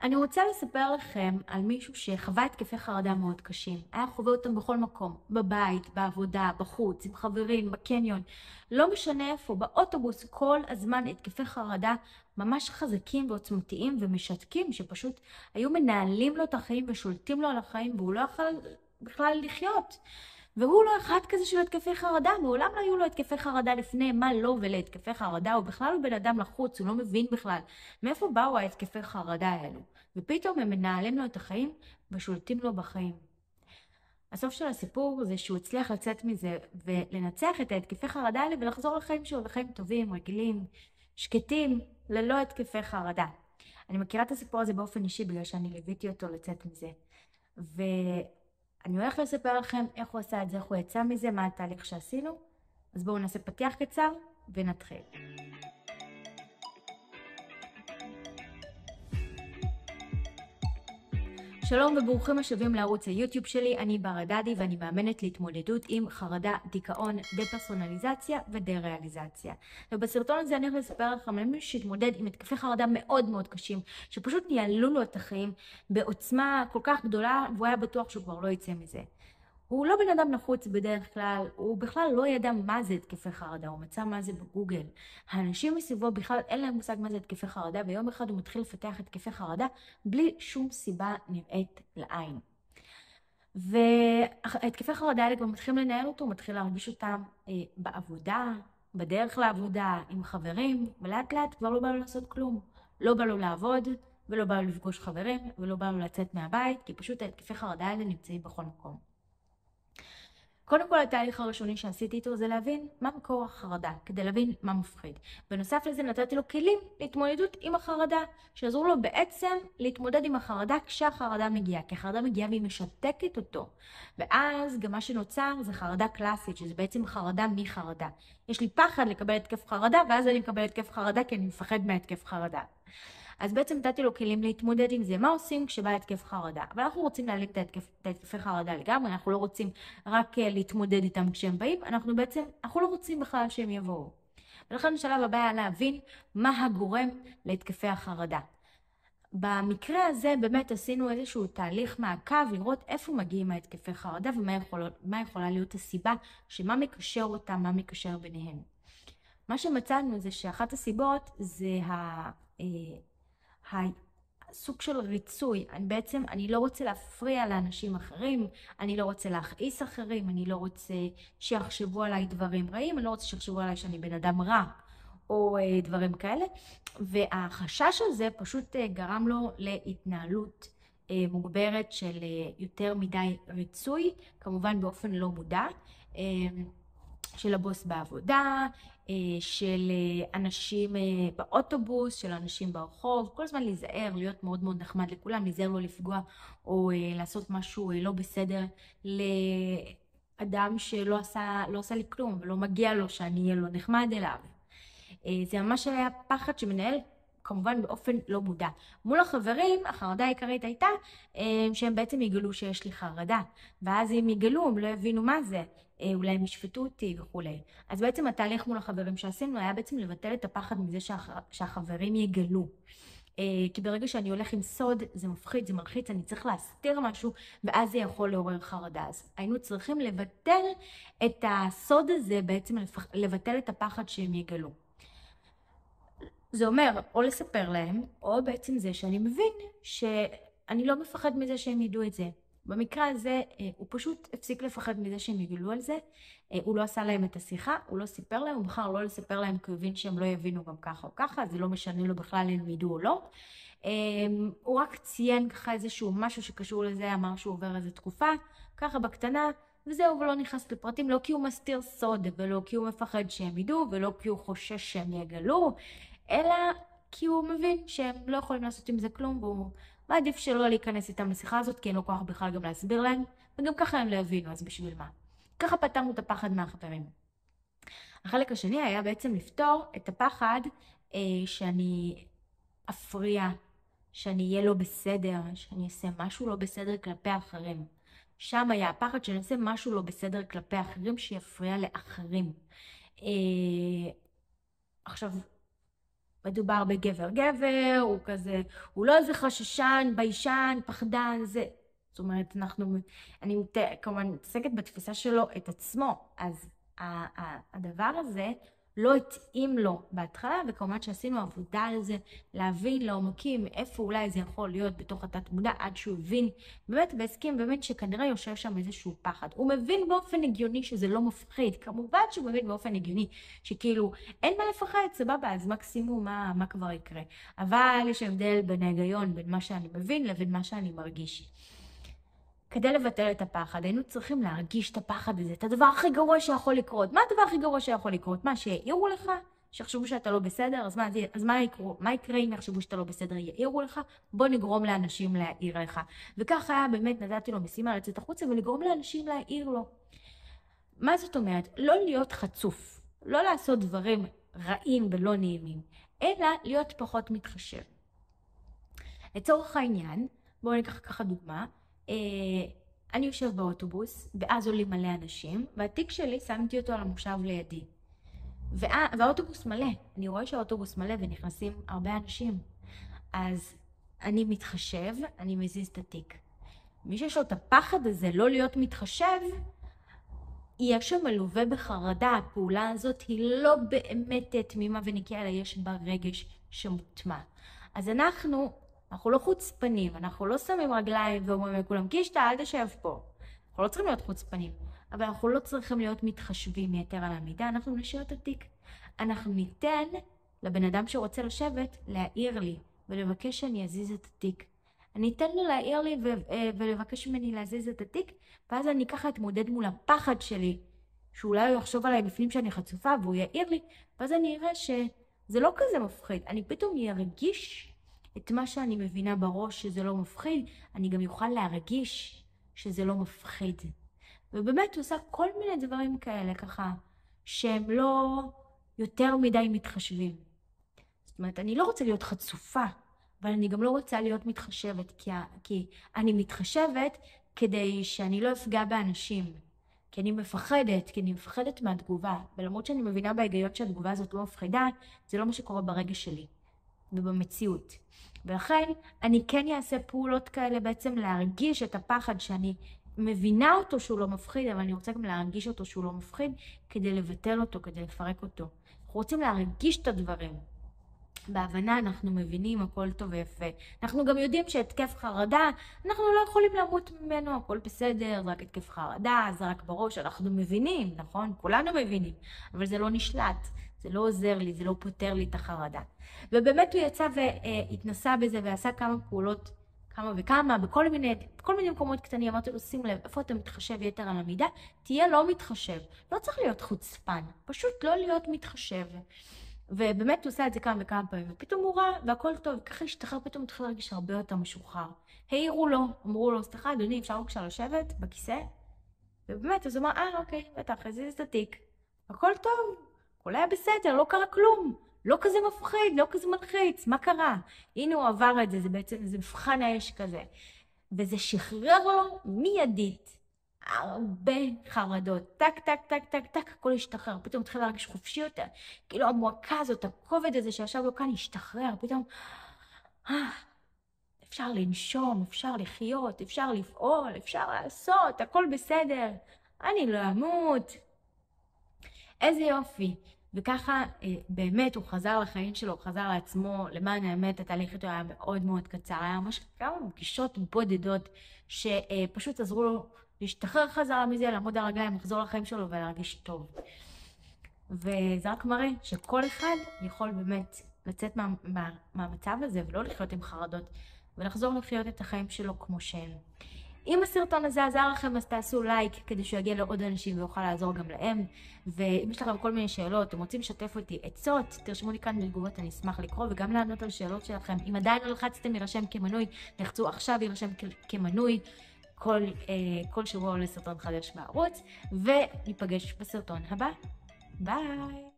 אני רוצה לספר לכם על מישהו שחווה התקפי חרדה מאוד קשים. היה חווה אותם בכל מקום, בבית, בעבודה, בחוץ, עם חברים, בקניון. לא משנה איפה, באוטובוס, כל הזמן התקפי חרדה ממש חזקים ועוצמתיים ומשתקים, שפשוט היו מנהלים לו את החיים ושולטים לו על החיים, והוא לא יכול בכלל לחיות. והוא לא אחד כזה של התקפי חרדה, מעולם לא היו לו התקפי חרדה לפני, מה לא ולהתקפי חרדה, הוא בכלל לא בן אדם לחוץ, הוא לא מבין בכלל מאיפה באו ההתקפי חרדה האלו. ופתאום הם מנהלים לו את החיים ושולטים לו בחיים. הסוף של הסיפור זה שהוא הצליח לצאת מזה ולנצח את ההתקפי חרדה האלה ולחזור לחיים שלו, לחיים טובים, רגילים, שקטים, ללא התקפי חרדה. אני מכירה את הסיפור הזה באופן אישי בגלל שאני ליוויתי אותו לצאת מזה. ואני הולכת לספר לכם איך הוא עשה את זה, איך הוא יצא מזה, מה התהליך שעשינו. אז בואו נעשה פתיח קצר ונתחיל. שלום וברוכים השבים לערוץ היוטיוב שלי, אני בר דדי ואני מאמנת להתמודדות עם חרדה, דיכאון, דה-פרסונליזציה ודה-ריאליזציה. ובסרטון הזה אני הולכת לספר לכם על מישהו שהתמודד עם התקפי חרדה מאוד מאוד קשים, שפשוט ניהלו לו את החיים בעוצמה כל כך גדולה, והוא היה בטוח שהוא כבר לא יצא מזה. הוא לא בן אדם נחוץ בדרך כלל, הוא בכלל לא ידע מה זה התקפי חרדה, הוא מצא מה זה בגוגל. האנשים מסביבו בכלל אין להם מושג מה זה התקפי חרדה, ויום אחד הוא מתחיל לפתח התקפי חרדה בלי שום סיבה נראית לעין. והתקפי חרדה האלה כבר מתחילים לנהל אותו, הוא מתחיל להרגיש אותם בעבודה, בדרך לעבודה, עם חברים, ולאט לאט כבר לא בא לו לעשות כלום. לא בא לו לעבוד, ולא בא לו לפגוש חברים, ולא בא לו לצאת מהבית, כי פשוט התקפי חרדה האלה נמצאים בכל מקום. קודם כל, התהליך הראשוני שעשיתי איתו זה להבין מה מקור החרדה, כדי להבין מה מפחיד. בנוסף לזה נתתי לו כלים להתמודדות עם החרדה, שעזרו לו בעצם להתמודד עם החרדה כשהחרדה מגיעה, כי החרדה מגיעה והיא משתקת אותו. ואז גם מה שנוצר זה חרדה קלאסית, שזה בעצם חרדה מחרדה. יש לי פחד לקבל התקף חרדה, ואז אני מקבל התקף חרדה כי אני מפחד מהתקף חרדה. אז בעצם נתתי לו כלים להתמודד עם זה. מה עושים כשבא התקף חרדה? אבל אנחנו רוצים להעלים את התקפי חרדה לגמרי, אנחנו לא רוצים רק להתמודד איתם כשהם באים, אנחנו לא רוצים בכלל שהם יבואו. ולכן השלב הבא היה להבין מה הגורם להתקפי החרדה. במקרה הזה באמת עשינו איזשהו תהליך מעקב, לראות איפה מגיעים ההתקפי חרדה ומה יכולה להיות הסיבה, שמה מקשר אותם, מה מקשר ביניהם. מה שמצאנו זה שאחת הסיבות זה הסוג של ריצוי. אני לא רוצה להפריע לאנשים אחרים, אני לא רוצה להכעיס אחרים, אני לא רוצה שיחשבו עליי דברים רעים, אני לא רוצה שיחשבו עליי שאני בן אדם רע, או דברים כאלה. והחשש הזה פשוט גרם לו להתנהלות מוגברת של יותר מדי ריצוי, כמובן באופן לא מודע, של הבוס בעבודה, של אנשים באוטובוס, של אנשים ברחוב, כל הזמן להיזהר, להיות מאוד מאוד נחמד לכולם, להיזהר לא לפגוע או לעשות משהו לא בסדר לאדם שלא עשה לי כלום ולא מגיע לו שאני אהיה לו נחמד אליו. זה ממש היה פחד שמנהל כמובן באופן לא מודע. מול החברים, החרדה העיקרית הייתה שהם בעצם יגלו שיש לי חרדה, ואז אם יגלו הם לא יבינו מה זה, אולי הם ישפטו אותי וכו'. אז בעצם התהליך מול החברים שעשינו היה בעצם לבטל את הפחד מזה שהחברים יגלו. כי ברגע שאני הולך עם סוד, זה מפחיד, זה מלחיץ, אני צריך להסתיר משהו, ואז זה יכול לעורר חרדה. אז היינו צריכים לבטל את הסוד הזה, בעצם לבטל את הפחד שהם יגלו. זה אומר או לספר להם, או בעצם זה שאני מבין שאני לא מפחד מזה שהם ידעו את זה. במקרה הזה הוא פשוט הפסיק לפחד מזה שהם יגלו על זה, הוא לא עשה להם את השיחה, הוא לא סיפר להם, הוא בחר לא לספר להם כי הוא הבין שהם לא יבינו גם ככה או ככה, זה לא משנה לו בכלל אם ידעו או לא. הוא רק ציין ככה איזשהו משהו שקשור לזה, אמר שהוא עובר איזו תקופה, ככה בקטנה, וזהו, ולא נכנס לפרטים, לא כי הוא מסתיר סוד, ולא כי הוא מפחד שהם ידעו, ולא כי הוא חושש שהם יגלו, אלא כי הוא מבין שהם לא יכולים לעשות עם זה כלום, והוא מעדיף שלא להיכנס איתם לשיחה הזאת, כי אין לו כוח בכלל גם להסביר להם, וגם ככה הם לא הבינו, אז בשביל מה? ככה פתרנו את הפחד מהחברים. החלק השני היה בעצם לפתור את הפחד שאני אפריע, שאני אהיה לא בסדר, שאני אעשה משהו לא בסדר כלפי האחרים. שם היה הפחד שאני אעשה משהו לא בסדר כלפי האחרים שיפריע לאחרים. עכשיו, מדובר בגבר גבר, הוא כזה, הוא לא איזה חששן, ביישן, פחדן, זה. זאת אומרת, אני כמובן מתעסקת בתפיסה שלו את עצמו, אז הדבר הזה לא התאים לו בהתחלה, וכמובן שעשינו עבודה על זה, להבין לעומקים איפה אולי זה יכול להיות בתוך התת מודע, עד שהוא הבין, באמת והסכים באמת שכנראה יושב שם איזשהו פחד. הוא מבין באופן הגיוני שזה לא מפחיד, כמובן שהוא מבין באופן הגיוני, שכאילו אין מה לפחד, סבבה, אז מקסימום מה כבר יקרה. אבל יש הבדל בין ההיגיון, בין מה שאני מבין לבין מה שאני מרגיש. כדי לבטל את הפחד, היינו צריכים להרגיש את הפחד הזה, את הדבר הכי גרוע שיכול לקרות. מה הדבר הכי גרוע שיכול לקרות? מה, שיעירו לך? שיחשבו שאתה לא בסדר? אז מה יקרה אם יחשבו שאתה לא בסדר? יעירו לך? בוא נגרום לאנשים להעיר לך. וכך היה באמת, נתתי לו משימה לצאת החוצה ולגרום לאנשים להעיר לו. מה זאת אומרת? לא להיות חצוף, לא לעשות דברים רעים ולא נעימים, אלא להיות פחות מתחשב. לצורך העניין, בואו ניקח ככה דוגמה, אני יושב באוטובוס, ואז עולים מלא אנשים, והתיק שלי שמתי אותו על המושב לידי. והאוטובוס מלא, אני רואה שהאוטובוס מלא ונכנסים הרבה אנשים. אז אני מתחשב, אני מזיז את התיק. מי שיש לו את הפחד הזה לא להיות מתחשב, יהיה שם מלווה בחרדה. הפעולה הזאת היא לא באמת תמימה ונקייה, אלא יש בה רגש שמוטמע. אז אנחנו לא חוצפנים, אנחנו לא שמים רגליים ואומרים לכולם, קישטה, אל תשב פה. אנחנו לא צריכים להיות חוצפנים, אבל אנחנו לא צריכים להיות מתחשבים יתר על המידה, אנחנו נשאיר את התיק. אנחנו ניתן לבן אדם שרוצה לשבת להעיר לי ולבקש שאני אזיז את התיק. אני אתן לו להעיר לי ולבקש ממני להזיז את התיק, ואז אני ככה אתמודד מול הפחד שלי, שאולי הוא יחשוב עליי בפנים שאני חצופה והוא יעיר לי, ואז אני אראה שזה לא כזה מפחיד. אני פתאום ארגיש את מה שאני מבינה בראש שזה לא מפחיד, אני גם יוכל להרגיש שזה לא מפחיד. ובאמת הוא עושה כל מיני דברים כאלה ככה, שהם לא יותר מדי מתחשבים. זאת אומרת, אני לא רוצה להיות חצופה, אבל אני גם לא רוצה להיות מתחשבת, כי אני מתחשבת כדי שאני לא אפגע באנשים. כי אני מפחדת מהתגובה, ולמרות שאני מבינה בהיגיון שהתגובה הזאת לא מפחידה, זה לא מה שקורה ברגע שלי ובמציאות. ולכן אני כן אעשה פעולות כאלה בעצם להרגיש את הפחד שאני מבינה אותו שהוא לא מפחיד, אבל אני רוצה גם להרגיש אותו שהוא לא מפחיד, כדי לבטל אותו, כדי לפרק אותו. אנחנו רוצים להרגיש את הדברים. בהבנה אנחנו מבינים הכל טוב ויפה. אנחנו גם יודעים שהתקף חרדה, אנחנו לא יכולים למות ממנו, הכל בסדר, זה רק התקף חרדה, זה רק בראש, אנחנו מבינים, נכון? כולנו מבינים, אבל זה לא נשלט, זה לא עוזר לי, זה לא פותר לי את החרדה. ובאמת הוא יצא והתנסה בזה ועשה כמה פעולות, כמה וכמה, בכל מיני מקומות קטנים. אמרתי לו, שים לב, איפה אתה מתחשב יתר על המידה? תהיה לא מתחשב. לא צריך להיות חוצפן, פשוט לא להיות מתחשב. ובאמת הוא עושה את זה כמה וכמה פעמים, ופתאום הוא ראה, והכל טוב, ככה השתחרר, פתאום הוא התחיל להרגיש הרבה יותר משוחרר. העירו לו, אמרו לו, סליחה, אדוני, אפשר בבקשה לשבת בכיסא? ובאמת, אז הוא אמר, אוקיי, בטח, הזיז את התיק. הכל טוב, הכל היה בסדר, לא קרה כלום. לא כזה מפחיד, לא כזה מלחיץ, מה קרה? הנה הוא עבר את זה, זה בעצם איזה מבחן האש כזה. וזה שחרר לו מיידית הרבה חרדות. טק, טק, טק, טק, טק, הכל השתחרר. פתאום התחיל להרגיש חופשי יותר. כאילו המועקה הזאת, הכובד הזה שישב לו כאן השתחרר. פתאום, אפשר לנשום, אפשר לחיות, אפשר לפעול, אפשר לעשות, הכל בסדר. אני לא אמות. איזה יופי. וככה באמת הוא חזר לחיים שלו, הוא חזר לעצמו. למען האמת, התהליך איתו היה מאוד מאוד קצר. היה ממש כמה פגישות בודדות שפשוט עזרו לו להשתחרר חזרה מזה, לעמוד על הרגליים, לחזור לחיים שלו ולהרגיש טוב. וזה רק מראה שכל אחד יכול באמת לצאת מהמצב הזה ולא לחיות עם חרדות, ולחזור לחיות את החיים שלו כמו שהם. אם הסרטון הזה עזר לכם, אז תעשו לייק כדי שהוא יגיע לעוד אנשים ויוכל לעזור גם להם. ואם יש לכם כל מיני שאלות, אתם רוצים לשתף אותי עצות, תרשמו לי כאן בתגובות, אני אשמח לקרוא וגם לענות על שאלות שלכם. אם עדיין לא לחצתם להירשם כמנוי, לחצו עכשיו להירשם כמנוי. כל שבוע עולה סרטון חדש בערוץ, וניפגש בסרטון הבא. ביי!